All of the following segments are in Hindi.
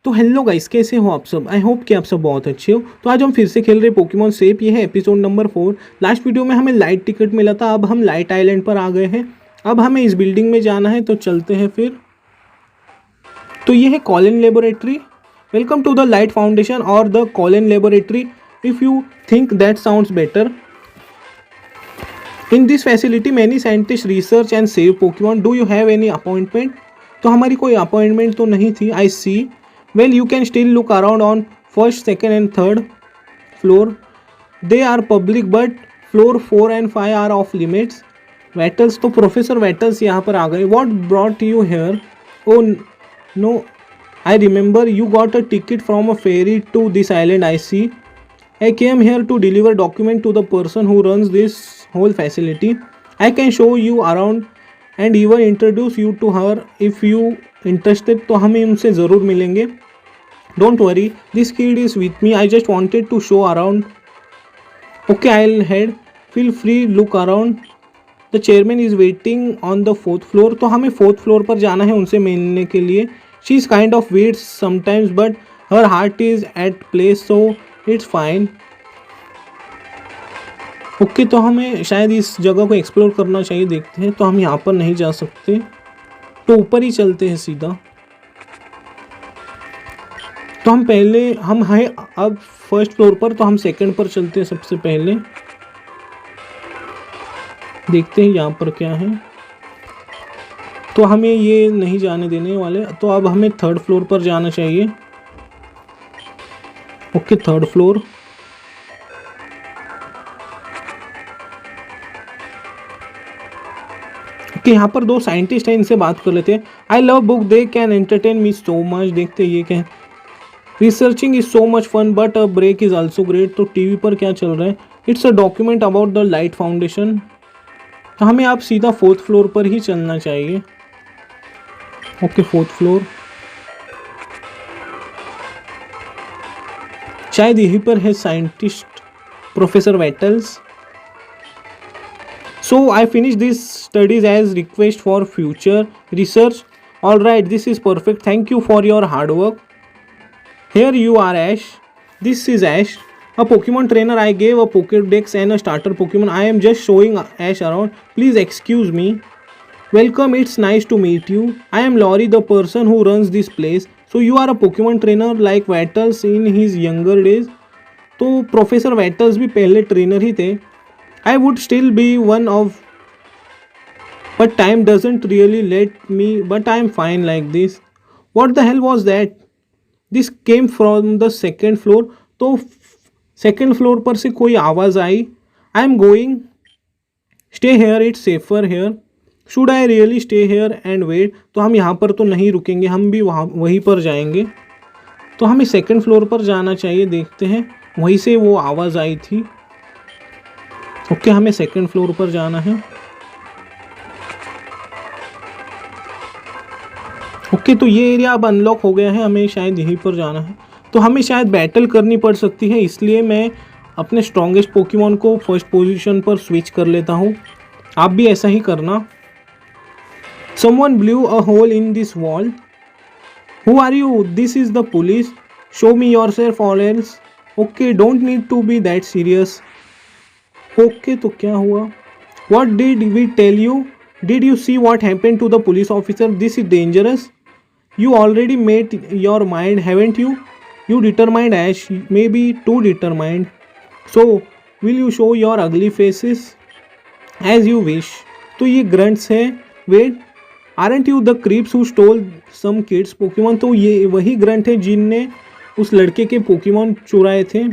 तो हेलो गाइस, कैसे हो आप सब। आई होप कि आप सब बहुत अच्छे हो। तो आज हम फिर से खेल रहे पोकेमॉन सेप। ये है एपिसोड नंबर 4। लास्ट वीडियो में हमें लाइट टिकट मिला था, अब हम लाइट आइलैंड पर आ गए हैं। अब हमें इस बिल्डिंग में जाना है, तो चलते हैं फिर। तो ये है Colin laboratory. Welcome to the light foundation और the Colin laboratory if you think that sounds better. In this facility many scientist research and save Pokemon. Do you have any appointment? तो हमारी कोई अपॉइंटमेंट तो नहीं थी। I see. Well, you can still look around on first, second and third floor. They are public, but floor 4 and 5 are off limits. Vettels, तो प्रोफेसर वेटल्स यहाँ पर आ गए। What brought you here? Oh no, I remember you got a ticket from a ferry to this island. I see. I came here to deliver document to the person who runs this whole facility. I can show you around and even introduce you to her if you interested. तो हमें उनसे ज़रूर मिलेंगे। Don't worry, this kid is with me. I just wanted to show around. Okay, I'll head. Feel free, look around. The chairman is waiting on the 4th floor. तो हमें 4th floor पर जाना है उनसे मिलने के लिए. She is kind of weird sometimes, but her heart is at place, so it's fine. Okay, तो हमें शायद इस जगह को एक्सप्लोर करना चाहिए। देखते हैं। तो हम यहाँ पर नहीं जा सकते, तो ऊपर ही चलते हैं सीधा। तो हम हैं अब फर्स्ट फ्लोर पर, तो हम सेकंड पर चलते हैं सबसे पहले। देखते हैं यहाँ पर क्या है। तो हमें ये नहीं जाने देने वाले, तो अब हमें थर्ड फ्लोर पर जाना चाहिए। Okay, third floor. ओके, यहाँ पर दो साइंटिस्ट हैं, इनसे बात कर लेते हैं। I love book, they can entertain me so much. देखते ये क्या है। Researching is so much fun but a break is also great. तो टीवी पर क्या चल रहा है? It's a document about the light foundation. तो हमें आप सीधा 4th फ्लोर पर ही चलना चाहिए। Okay, 4th floor. शायद यहीं पर है साइंटिस्ट प्रोफेसर वेटल्स। So I finish this studies as request for future research. All right, this is perfect. Thank you for your hard work. Here you are, Ash. This is Ash, a Pokemon trainer. I gave a Pokédex and a starter Pokemon. I am just showing Ash around. Please excuse me. Welcome, it's nice to meet you. I am Laurie, the person who runs this place. So you are a Pokemon trainer like Vettels in his younger days. तो प्रोफेसर वेटल्स भी पहले ट्रेनर ही थे। I would still be one of, but time doesn't really let me. But I am fine like this. What the hell was that? This came from the second floor. तो सेकेंड फ्लोर पर से कोई आवाज़ आई। I am going, stay here, it's safer here. Should I really stay here and wait? तो हम यहाँ पर तो नहीं रुकेंगे, हम भी वहीं पर जाएंगे। तो हमें सेकेंड फ्लोर पर जाना चाहिए। देखते हैं, वहीं से वो आवाज़ आई थी। ओके, हमें सेकेंड फ्लोर पर जाना है। ओके, तो ये एरिया अब अनलॉक हो गया है, हमें शायद यहीं पर जाना है। तो हमें शायद बैटल करनी पड़ सकती है, इसलिए मैं अपने स्ट्रॉन्गेस्ट पोकेमॉन को फर्स्ट पोजीशन पर स्विच कर लेता हूँ। आप भी ऐसा ही करना। Someone blue a hole in this wall. Who are you? This is the police. Show me yourself और else. Okay, don't need to be that serious. Okay, तो क्या हुआ? What did we tell you? Did you see what happened to the police officer? This is dangerous. You already made your mind, haven't you? You determined, Ash. Maybe too determined. So, will you show your ugly faces? As you wish. तो ये grunts है। Wait, aren't you the creeps who stole some kids' Pokemon? तो ये वही grunt है जिनने उस लड़के के Pokemon चुराए थे।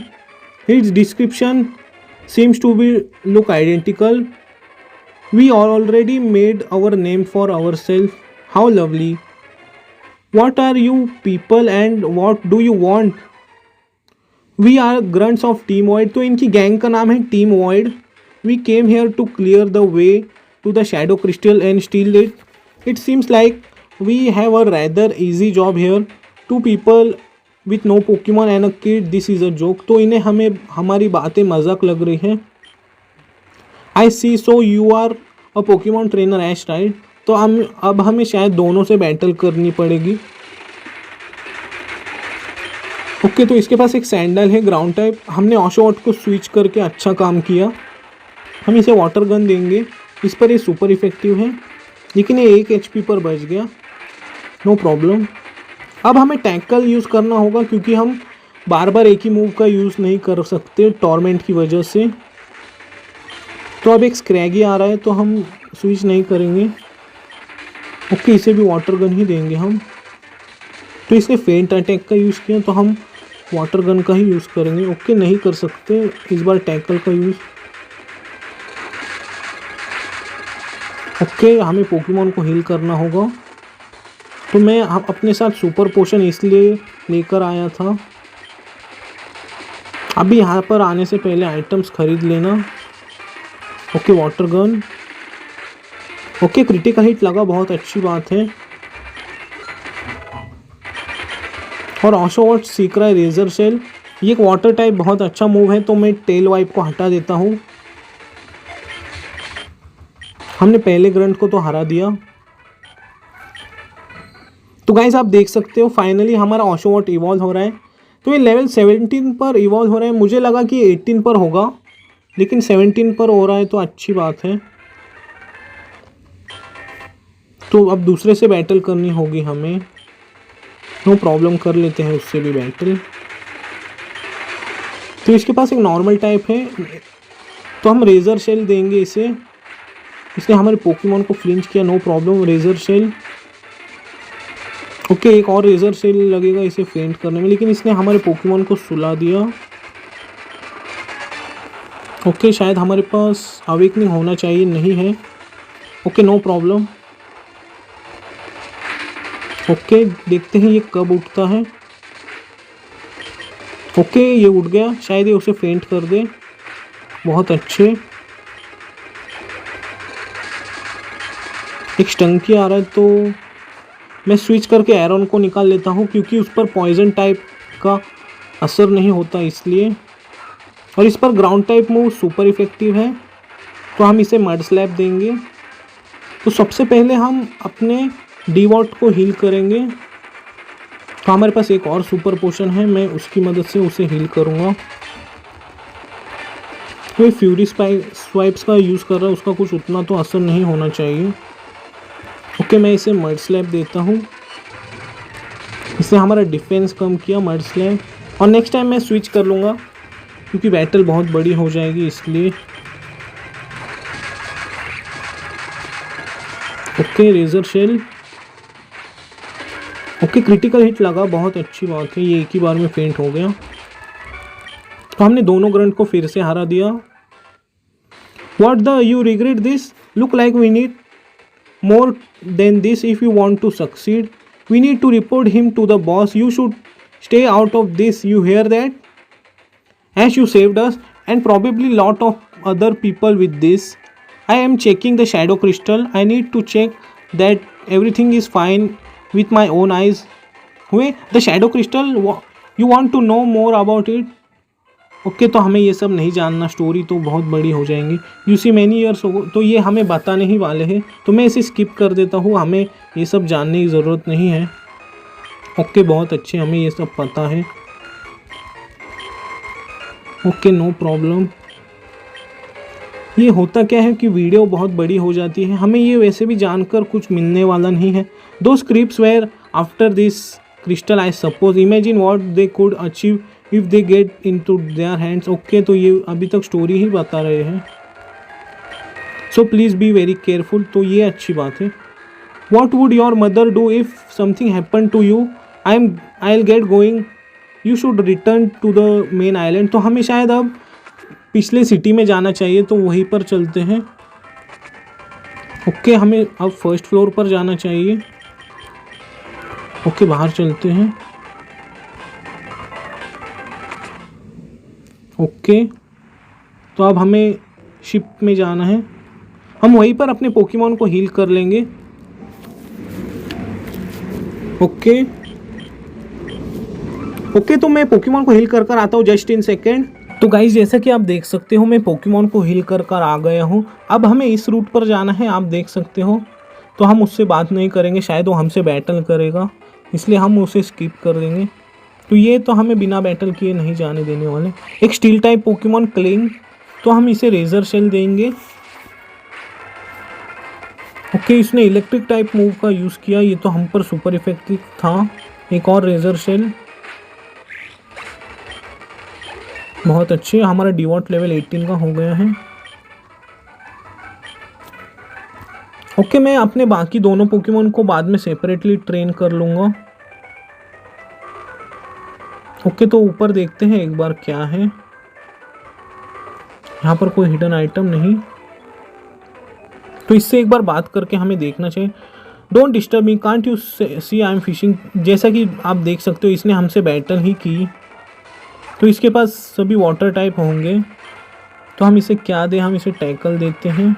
His description seems to be look identical. We already made our name for ourselves. How lovely. What are you people and what do you want? We are grunts of Team Void. तो इनकी गैंग का नाम है Team Void. We came here to clear the way to the Shadow Crystal and steal it. It seems like we have a rather easy job here. 2 people with no Pokemon and a kid. This is a joke. तो इन्हें हमें हमारी बातें मजाक लग रही हैं। I see. So you are a Pokemon trainer, Ash, right? तो अब हमें शायद दोनों से बैटल करनी पड़ेगी। ओके, तो इसके पास एक सैंडल है ग्राउंड टाइप। हमने ऑशोवॉट को स्विच करके अच्छा काम किया। हम इसे वाटर गन देंगे। इस पर ये सुपर इफेक्टिव है, लेकिन ये 1 HP पर बच गया, नो प्रॉब्लम। अब हमें टैकल यूज़ करना होगा, क्योंकि हम बार बार एक ही मूव का यूज़ नहीं कर सकते टॉर्मेंट की वजह से। तो अब एक स्क्रैगी आ रहा है, तो हम स्विच नहीं करेंगे। ओके, इसे भी वाटर गन ही देंगे हम। तो इसने फेंट अटैक का यूज़ किया, तो हम वाटर गन का ही यूज़ करेंगे। ओके, नहीं कर सकते इस बार टैकल का यूज़। ओके, हमें पोकेमॉन को हील करना होगा, तो मैं अपने साथ सुपर पोशन इसलिए लेकर आया था। अभी यहाँ पर आने से पहले आइटम्स खरीद लेना। Okay, water gun. Okay, critical hit लगा, बहुत अच्छी बात है। और ऑशोवॉट सीख रहा है रेजर शेल। ये एक वाटर टाइप बहुत अच्छा मूव है, तो मैं टेल वाइप को हटा देता हूँ। हमने पहले ग्रंट को तो हरा दिया। तो गाइस आप देख सकते हो फाइनली हमारा ऑशोवॉट इवॉल्व हो रहा है। तो ये लेवल 17 पर इवॉल्व हो रहा है। मुझे लगा कि 18 पर होगा, लेकिन 17 पर हो रहा है, तो अच्छी बात है। तो अब दूसरे से बैटल करनी होगी हमें, नो प्रॉब्लम, कर लेते हैं उससे भी बैटल। तो इसके पास एक नॉर्मल टाइप है, तो हम रेजर शेल देंगे इसे। इसने हमारे पोकेमॉन को फ्लिंच किया, no problem, razor shell. Okay, एक और रेजर शेल लगेगा इसे फेंट करने में, लेकिन इसने हमारे पोकेमॉन को सुला दिया। ओके, शायद हमारे पास अवेकनिंग होना चाहिए, नहीं है। Okay, no problem. ओके, देखते हैं ये कब उठता है। ओके, ये उठ गया, शायद ये उसे फेंट कर दे, बहुत अच्छे। एक स्टंकी आ रहा है, तो मैं स्विच करके एरॉन को निकाल लेता हूँ, क्योंकि उस पर पॉइजन टाइप का असर नहीं होता इसलिए। और इस पर ground type move super effective है, तो हम इसे मड स्लैप देंगे। तो सबसे पहले हम अपने डीवॉट को हील करेंगे। तो हमारे पास एक और सुपर पोशन है, मैं उसकी मदद से उसे हील करूँगा। कोई फ्यूरी स्वाइप्स का यूज़ कर रहा है, उसका कुछ उतना तो असर नहीं होना चाहिए। ओके, मैं इसे मड स्लैप देता हूँ। इससे हमारा डिफेंस कम किया, मड स्लैप। और नेक्स्ट टाइम मैं स्विच कर लूँगा, क्योंकि बैटल बहुत बड़ी हो जाएगी इसलिए। Okay, razor shell. Okay, critical hit लगा, बहुत अच्छी बात है, ये एक ही बार में फेंट हो गया। तो हमने दोनों ग्रंट को फिर से हरा दिया। What the you regret this? Look like we need more than this if you want to succeed. We need to report him to the boss. You should stay out of this, you hear that? As you saved us and probably lot of other people with this. I am checking the shadow crystal. I need to check that everything is fine with my own eyes. Wait, the shadow crystal, you want to know more about it? Okay, तो हमें ये सब नहीं जानना, स्टोरी तो बहुत बड़ी हो जाएंगी। यू सी मैनी ईयर्स हो, तो ये हमें बताने ही वाले हैं, तो मैं इसे स्किप कर देता हूँ, हमें ये सब जानने की ज़रूरत नहीं है। ओके, बहुत अच्छे, हमें ये सब पता है। Okay, no problem. ये होता क्या है कि वीडियो बहुत बड़ी हो जाती है, हमें ये वैसे भी जानकर कुछ मिलने वाला नहीं है। Though scripts were after this crystal, I suppose, imagine what they could achieve if they get into their hands. Okay, तो ये अभी तक स्टोरी ही बता रहे हैं, so please be very careful, तो ये अच्छी बात है। What would your mother do if something happen to you? I will get going, you should return to the main island. तो हमें शायद अब पिछले सिटी में जाना चाहिए, तो वहीं पर चलते हैं। ओके, हमें अब फर्स्ट फ्लोर पर जाना चाहिए। ओके, बाहर चलते हैं। ओके, तो अब हमें शिप में जाना है, हम वहीं पर अपने पोकेमॉन को हील कर लेंगे। ओके, तो मैं पोकेमॉन को हील कर आता हूँ जस्ट इन सेकेंड। तो गाइस, जैसा कि आप देख सकते हो, मैं पोकेमॉन को हील कर आ गया हूँ। अब हमें इस रूट पर जाना है, आप देख सकते हो। तो हम उससे बात नहीं करेंगे, शायद वो हमसे बैटल करेगा, इसलिए हम उसे स्किप कर देंगे। तो ये तो हमें बिना बैटल किए नहीं जाने देने वाले। एक स्टील टाइप पोकेमॉन क्लिंग, तो हम इसे रेजर शेल देंगे। ओके, इसने इलेक्ट्रिक टाइप मूव का यूज़ किया, ये तो हम पर सुपर इफेक्टिव था। एक और रेजर शेल, बहुत अच्छे। हमारा डिवॉट लेवल 18 का हो गया है। ओके, मैं अपने बाकी दोनों पोकेमॉन को बाद में सेपरेटली ट्रेन कर लूँगा। ओके, तो ऊपर देखते हैं एक बार क्या है। यहाँ पर कोई हिडन आइटम नहीं, तो इससे एक बार बात करके हमें देखना चाहिए। Don't disturb me, can't you see I am fishing. जैसा कि आप देख सकते हो इसने हमसे बैटल ही की, तो इसके पास सभी वाटर टाइप होंगे। तो हम इसे क्या दें, हम इसे टैकल देते हैं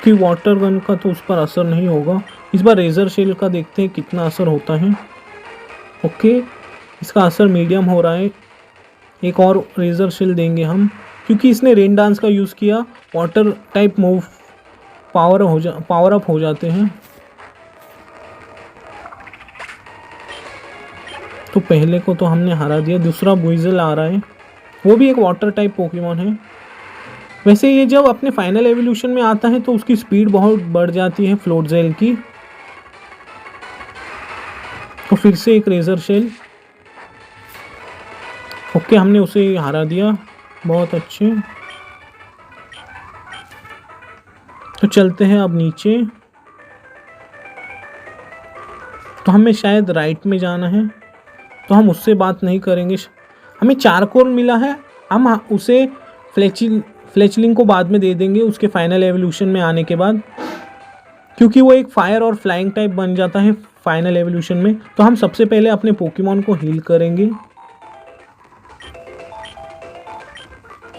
कि वाटर गन का तो उस पर असर नहीं होगा। इस बार रेजर शेल का देखते हैं कितना असर होता है। ओके, इसका असर मीडियम हो रहा है। एक और रेजर शेल देंगे हम, क्योंकि इसने रेन डांस का यूज़ किया। Water type move power up हो जाते हैं। तो पहले को तो हमने हरा दिया। दूसरा बुइजल आ रहा है, वो भी एक वाटर टाइप पोकेमॉन है। वैसे ये जब अपने फाइनल एवोल्यूशन में आता है तो उसकी स्पीड बहुत बढ़ जाती है फ्लोटजेल की। तो फिर से एक रेजर शेल। ओके, हमने उसे हरा दिया, बहुत अच्छे। तो चलते हैं अब नीचे। तो हमें शायद राइट में जाना है, तो हम उससे बात नहीं करेंगे। हमें चारकोल मिला है, हम उसे फ्लेचलिंग को बाद में दे देंगे उसके फाइनल एवोल्यूशन में आने के बाद, क्योंकि वो एक फायर और फ्लाइंग टाइप बन जाता है फाइनल एवोल्यूशन में। तो हम सबसे पहले अपने पोकेमॉन को हील करेंगे।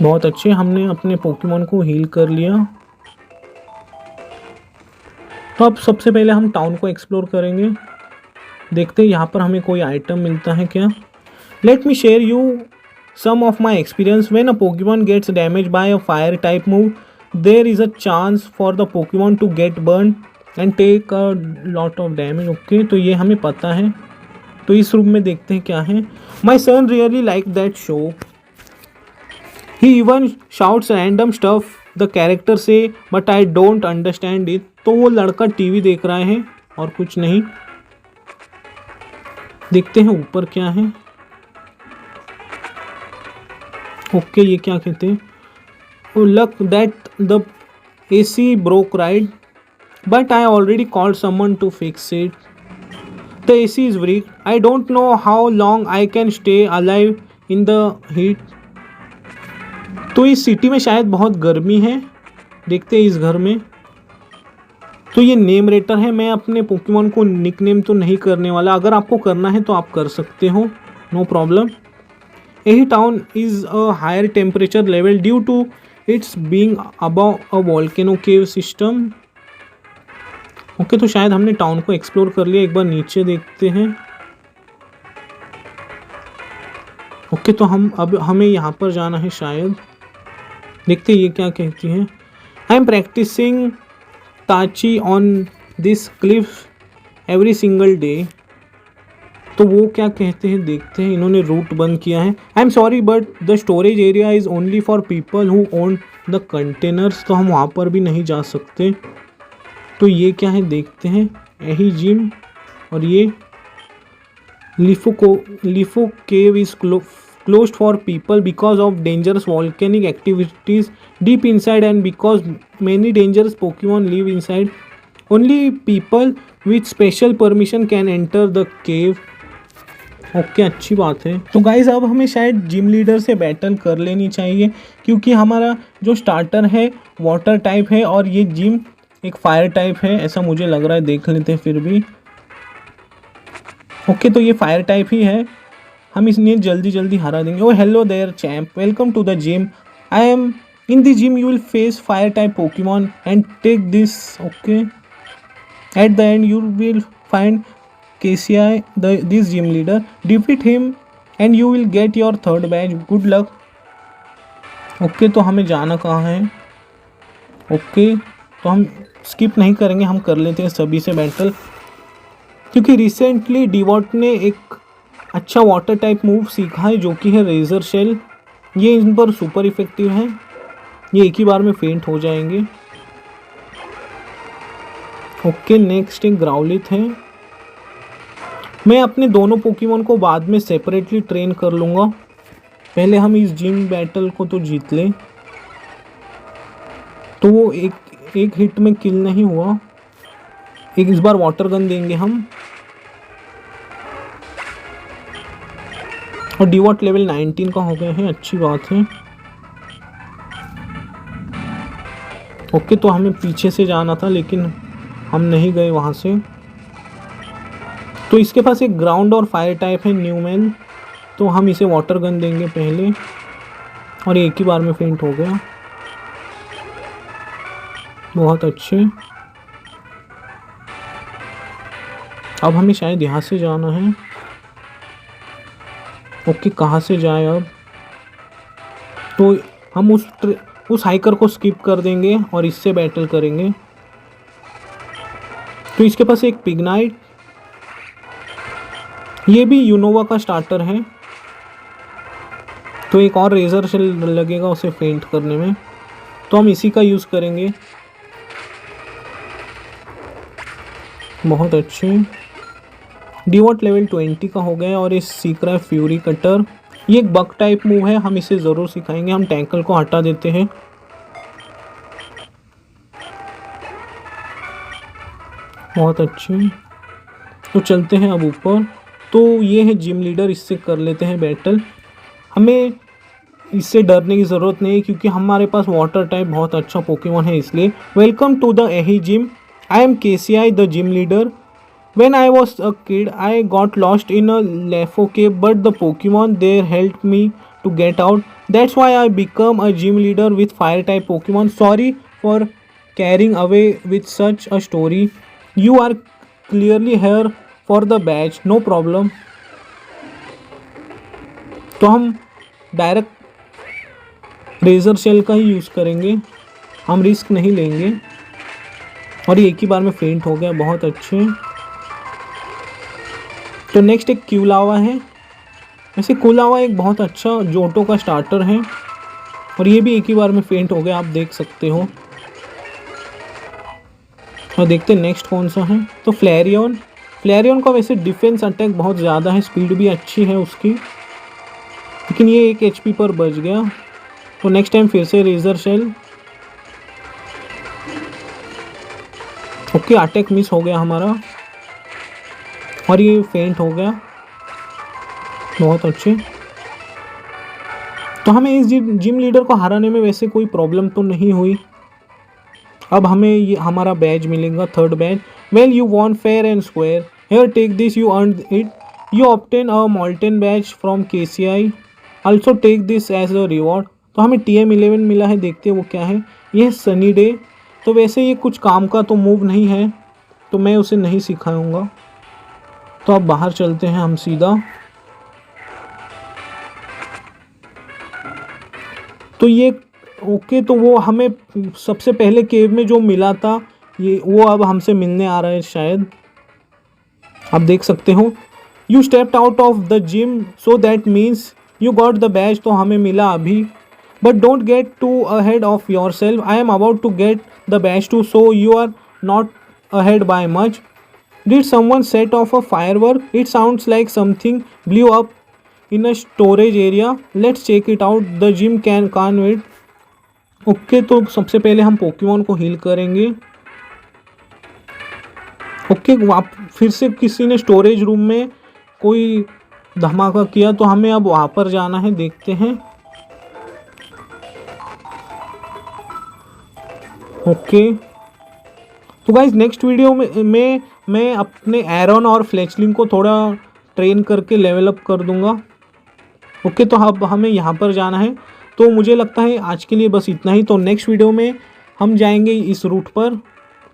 बहुत अच्छे, हमने अपने पोकेमॉन को हील कर लिया। तो अब सबसे पहले हम टाउन को एक्सप्लोर करेंगे। देखते हैं यहाँ पर हमें कोई आइटम मिलता है क्या। Let me share you some of my experience. When a Pokemon gets damaged by a fire type move, there is a chance for the Pokemon to get burned and take a lot of damage. Okay, तो ये हमें पता है। तो इस रूम में देखते हैं क्या है। My son really liked that show. He even shouts random stuff the character say, but I don't understand it. तो वो लड़का टीवी देख रहा है और कुछ नहीं। देखते हैं ऊपर क्या है। ओके, ये क्या कहते हैं। Luck that the AC broke, right? But I already called someone to fix it. The AC is weak. I don't know how long I can stay alive in the heat. तो इस सिटी में शायद बहुत गर्मी है। देखते हैं इस घर में। तो ये नेम रेटर है। मैं अपने पोकेमॉन को निकनेम तो नहीं करने वाला, अगर आपको करना है तो आप कर सकते हो, नो प्रॉब्लम। यही town is a higher temperature level due to its being above a volcano cave system. Okay, तो शायद हमने टाउन को एक्सप्लोर कर लिया। एक बार नीचे देखते हैं। ओके, तो हमें यहाँ पर जाना है शायद। देखते ये क्या कहती है। आई एम प्रैक्टिसिंग ताची on this Cliff every single day. तो वो क्या कहते हैं देखते हैं। इन्होंने रूट बंद किया है। I am sorry but the storage area is only for people who own the containers. तो हम वहाँ पर भी नहीं जा सकते। तो ये क्या है देखते हैं। यही जिम, और ये LIFO cave is closed for people because of dangerous volcanic activities deep inside and because many dangerous Pokemon live inside. Only people with special permission can enter the cave. Okay, अच्छी बात है। तो गाइज अब हमें शायद जिम लीडर से बैटल कर लेनी चाहिए, क्योंकि हमारा जो स्टार्टर है वाटर टाइप है और ये जिम एक फायर टाइप है, ऐसा मुझे लग रहा है। देख लेते हैं फिर भी। ओके, तो ये फायर टाइप ही है। हम इसने जल्दी जल्दी हरा देंगे। Oh hello there champ, welcome to the gym. I am in the gym, you will face fire type Pokemon and take this. Okay, at the end you will find KCI, this gym leader. Defeat him and you will get your third badge. Good luck. Okay, तो हमें जाना कहाँ है। ओके, तो हम स्किप नहीं करेंगे, हम कर लेते हैं सभी से बैटल, क्योंकि रिसेंटली डिवॉट ने एक अच्छा वाटर टाइप मूव सीखा है जो कि है रेजर शेल। ये इन पर सुपर इफेक्टिव है, ये एक ही बार में फेंट हो जाएंगे। ओके नेक्स्ट एक ग्राउलिथ है। मैं अपने दोनों पोकेमॉन को बाद में सेपरेटली ट्रेन कर लूँगा, पहले हम इस जिम बैटल को तो जीत लें। तो वो एक हिट में किल नहीं हुआ। इस बार वाटर गन देंगे हम, और डिवॉट लेवल 19 का हो गया है, अच्छी बात है। ओके तो हमें पीछे से जाना था लेकिन हम नहीं गए वहाँ से। तो इसके पास एक ग्राउंड और फायर टाइप है न्यूमैन, तो हम इसे वाटर गन देंगे पहले, और एक ही बार में फेंट हो गया। बहुत अच्छे। अब हमें शायद यहाँ से जाना है। ओके कहाँ से जाए अब? तो हम उस हाइकर को स्किप कर देंगे और इससे बैटल करेंगे। तो इसके पास एक पिग्नाइट, ये भी यूनोवा का स्टार्टर है, तो एक और रेजर शेल लगेगा उसे फेंट करने में, तो हम इसी का यूज़ करेंगे। बहुत अच्छे। डिवॉट लेवल 20 का हो गया, और इस सीख रहा है फ्यूरी कटर। ये एक बग टाइप मूव है, हम इसे ज़रूर सिखाएंगे। हम टैंकल को हटा देते हैं। बहुत अच्छे। तो चलते हैं अब ऊपर। तो ये है जिम लीडर, इससे कर लेते हैं बैटल। हमें इससे डरने की ज़रूरत नहीं है क्योंकि हमारे पास वाटर टाइप बहुत अच्छा पोकेमॉन है, इसलिए। वेलकम टू द एही gym, I M KCI the gym leader. When I was a kid, I got lost in a Lefo cave, but the Pokemon there helped me to get out. That's why I become a gym leader with fire type Pokemon. Sorry for carrying away with such a story. You are clearly here for the badge. No problem. तो हम डायरेक्ट रेजर शेल का ही यूज़ करेंगे, हम रिस्क नहीं लेंगे। और ये एक ही बार में फेंट हो गया। बहुत अच्छे। तो नेक्स्ट एक क्यूलावा है। वैसे क्यूलावा एक बहुत अच्छा जोटो का स्टार्टर है, और ये भी एक ही बार में फेंट हो गया, आप देख सकते हो। और देखते हैं नेक्स्ट कौन सा है। तो फ्लैरियन। फ्लैरियन का वैसे डिफेंस अटैक बहुत ज़्यादा है, स्पीड भी अच्छी है उसकी, लेकिन ये 1 HP पर बच गया। तो नेक्स्ट टाइम फिर से razor shell. Okay attack miss हो गया हमारा, और ये फेंट हो गया। बहुत अच्छे। तो हमें इस जिम लीडर को हराने में वैसे कोई प्रॉब्लम तो नहीं हुई। अब हमें ये हमारा बैज मिलेगा, 3rd badge. Well you want fair and square, here take this, you earn it, you obtain a molten badge from KCI, also take this as a reward. तो हमें TM11 मिला है, देखते हैं वो क्या है। यह सनी डे। तो वैसे ये कुछ काम का तो मूव नहीं है, तो मैं उसे नहीं सिखाऊंगा। तो अब बाहर चलते हैं हम सीधा। तो ये ओके, तो वो हमें सबसे पहले केव में जो मिला था, ये वो अब हमसे मिलने आ रहा है शायद। आप देख सकते हो, you stepped out of the gym, so that means you got the badge. तो हमें मिला अभी। But don't get too ahead of yourself, I am about to get the badge too, so you are not ahead by much. Did someone set off a firework? It sounds like something blew up in a storage area. Let's check it out. The gym can't wait. Okay तो सबसे पहले हम पोकेमॉन को हील करेंगे। ओके फिर से किसी ने स्टोरेज रूम में कोई धमाका किया, तो हमें अब वहाँ पर जाना है, देखते हैं। ओके तो गाइज नेक्स्ट वीडियो में मैं अपने एरन और फ्लेचलिंग को थोड़ा ट्रेन करके लेवल अप कर दूंगा। ओके तो अब हमें यहाँ पर जाना है। तो मुझे लगता है आज के लिए बस इतना ही। तो नेक्स्ट वीडियो में हम जाएंगे इस रूट पर,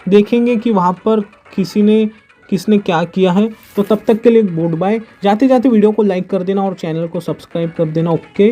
देखेंगे कि वहाँ पर किसने क्या किया है। तो तब तक के लिए गुड बाय। जाते जाते वीडियो को लाइक कर देना और चैनल को सब्सक्राइब कर देना। ओके।